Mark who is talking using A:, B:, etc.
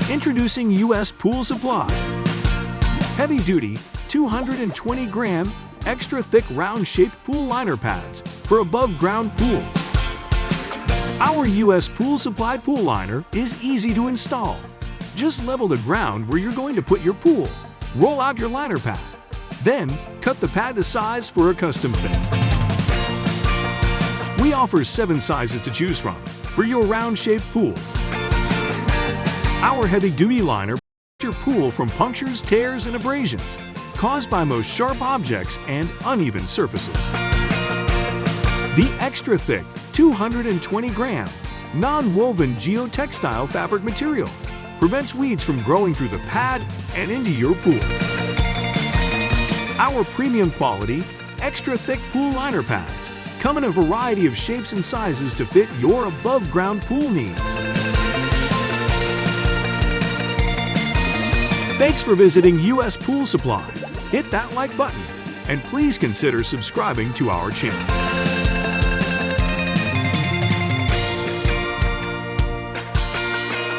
A: Introducing U.S. Pool Supply. Heavy-duty, 220-gram, extra-thick round-shaped pool liner pads for above-ground pools. Our U.S. Pool Supply pool liner is easy to install. Just level the ground where you're going to put your pool. Roll out your liner pad. Then, cut the pad to size for a custom fit. We offer 7 sizes to choose from for your round-shaped pool. Our heavy-duty liner protects your pool from punctures, tears, and abrasions caused by most sharp objects and uneven surfaces. The extra-thick, 220-gram, non-woven geotextile fabric material prevents weeds from growing through the pad and into your pool. Our premium quality, extra-thick pool liner pads come in a variety of shapes and sizes to fit your above-ground pool needs. Thanks for visiting U.S. Pool Supply. Hit that like button, and please consider subscribing to our channel.